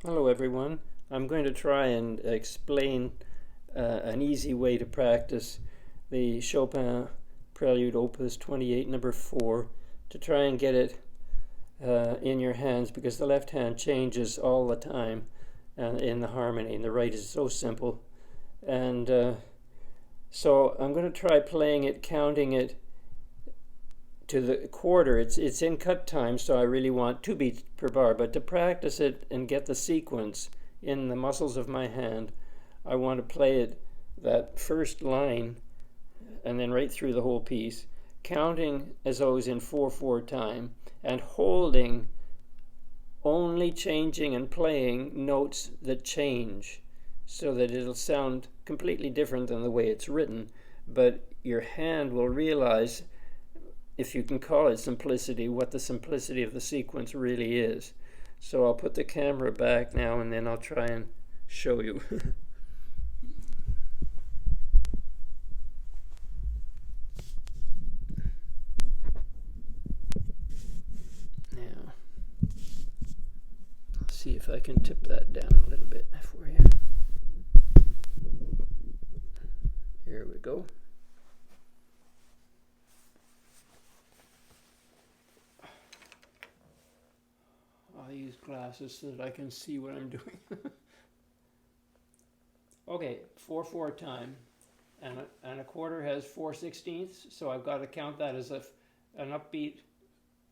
Hello everyone. I'm going to try and explain an easy way to practice the Chopin Prelude Opus 28 number 4 to try and get it in your hands, because the left hand changes all the time in the harmony and the right is so simple. And so I'm going to try playing it, counting it to the quarter. It's in cut time, so I really want 2 beats per bar, but to practice it and get the sequence in the muscles of my hand, I want to play it that first line and then right through the whole piece, counting as always in 4/4 time, and holding, only changing and playing notes that change, so that it'll sound completely different than the way it's written, but your hand will realize, if you can call it simplicity, what the simplicity of the sequence really is. So I'll put the camera back now and then I'll try and show you. Now, I'll see if I can tip that down a little bit for you. Here we go. I'll use glasses so that I can see what I'm doing. Okay, 4/4 time, and a quarter has 4/16, so I've got to count that as an upbeat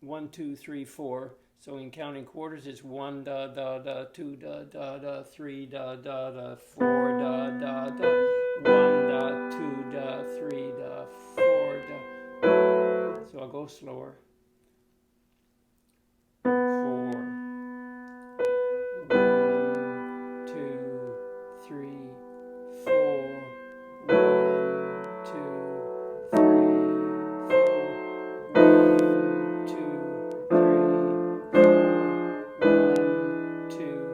1, 2, 3, 4. So in counting quarters, it's 1 da da da, 2 da da da, 3 da da da, 4 da da da, 1 da, 2 da, 3 da, 4 da. So I'll go slower. 4. 1, 2, 3, 4. 1, 2, 3, 4. 1, 2,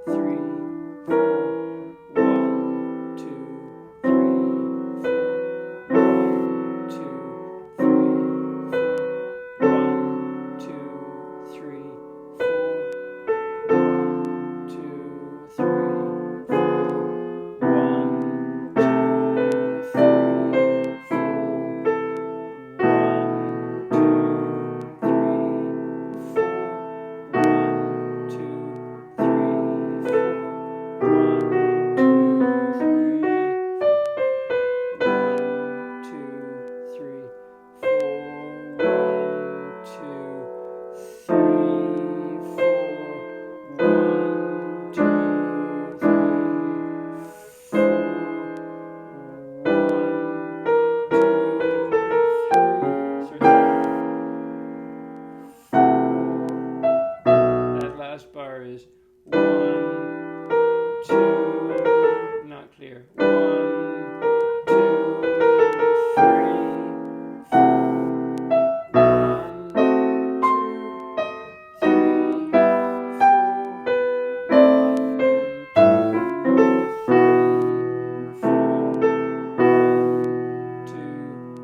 3, 4. 1, 2, 3, 4. 1, 2, 3, 4. 1, 2, 3, 4. 1, 2, 3, Last bar is 1, 2, not clear. 1, 2, 3, 4.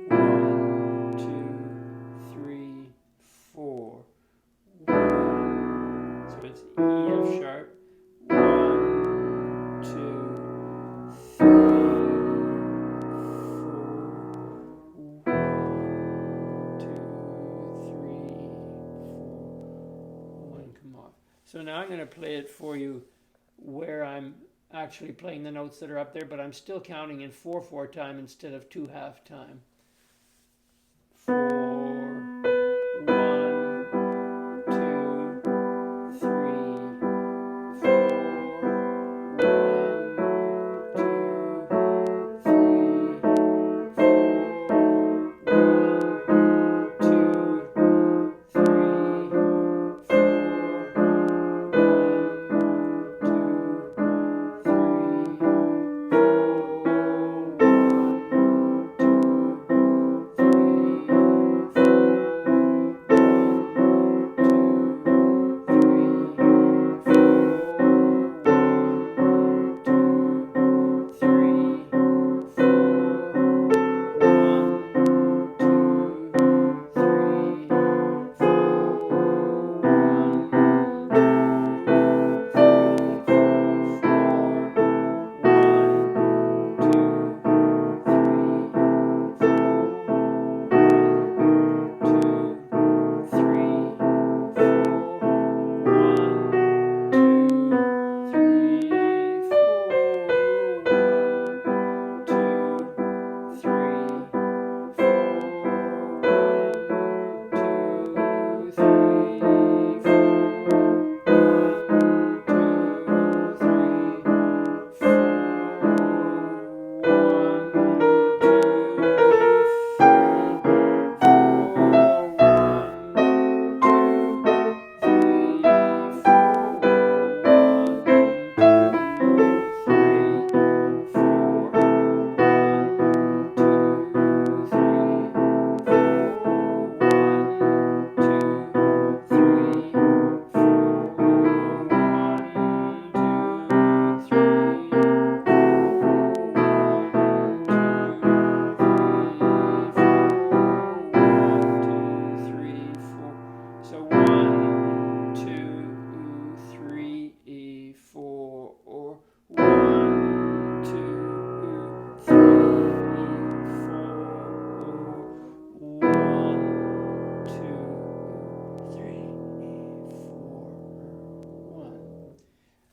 1, 2, 3, 4. So it's E F sharp. 1, 2, 3, 4. 1, 2, 3, 4. 1, come off. So now I'm going to play it for you where I'm actually playing the notes that are up there, but I'm still counting in 4/4 time instead of 2/2 time. 4. 1, 2,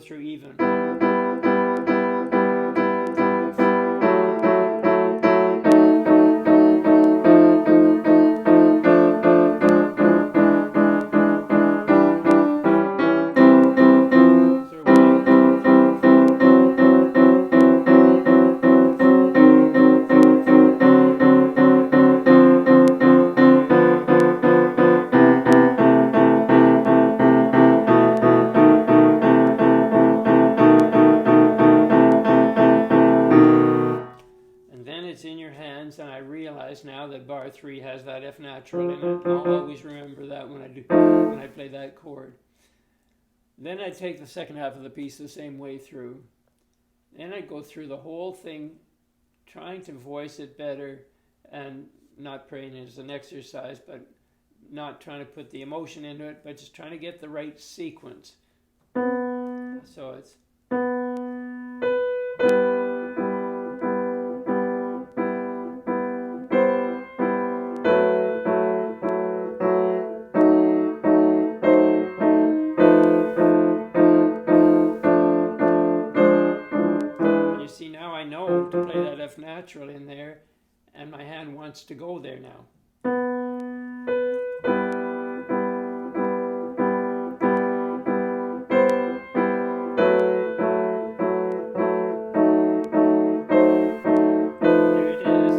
Through even. It's in your hands, and I realize now that bar 3 has that F natural in it. I'll always remember that when I play that chord. Then I take the second half of the piece the same way through. Then I go through the whole thing, trying to voice it better and not praying it as an exercise, but not trying to put the emotion into it, but just trying to get the right sequence. So it's... See, now I know to play that F natural in there, and my hand wants to go there now. There it is.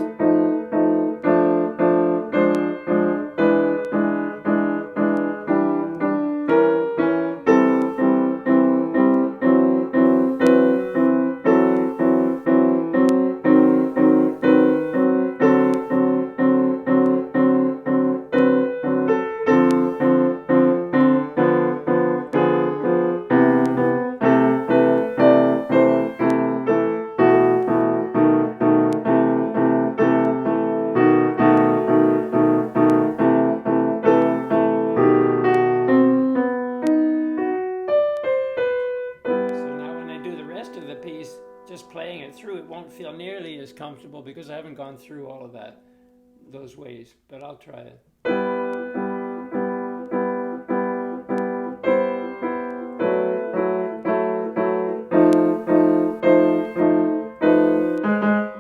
Just playing it through, it won't feel nearly as comfortable because I haven't gone through all of those ways, but I'll try it.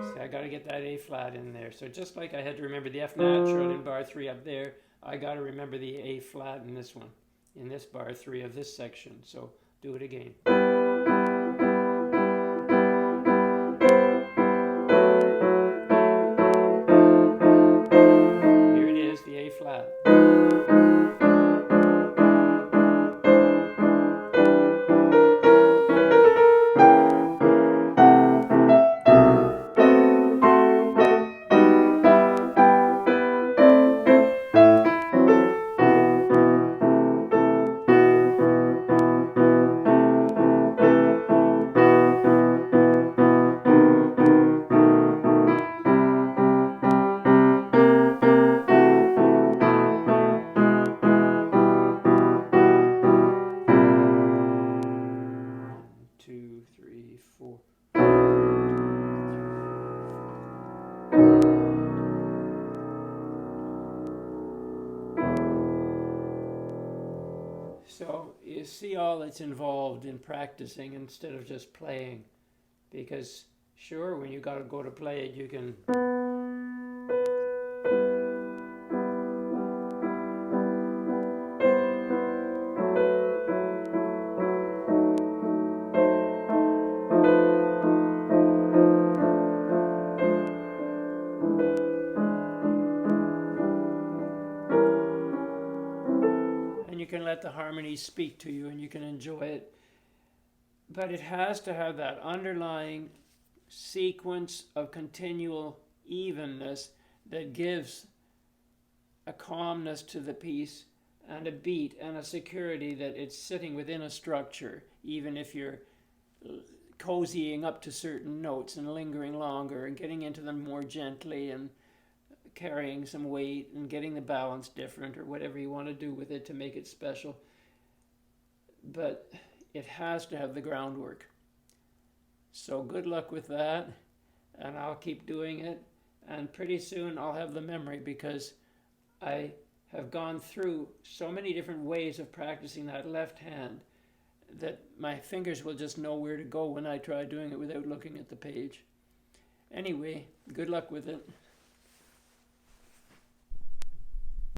See, I got to get that A flat in there. there. So just like I had to remember the F natural in bar 3 up there, I got to remember the A flat in this one, in this bar 3 of this section. So do it again. Here it is, the A flat. 2, 3, 4. So you see all that's involved in practicing instead of just playing. Because sure, when you got to go to play it, you can let the harmonies speak to you and you can enjoy it. But it has to have that underlying sequence of continual evenness that gives a calmness to the piece and a beat and a security that it's sitting within a structure, even if you're cozying up to certain notes and lingering longer and getting into them more gently and carrying some weight and getting the balance different or whatever you want to do with it to make it special. But it has to have the groundwork. So good luck with that, and I'll keep doing it, and pretty soon I'll have the memory because I have gone through so many different ways of practicing that left hand that my fingers will just know where to go when I try doing it without looking at the page. Anyway, good luck with it.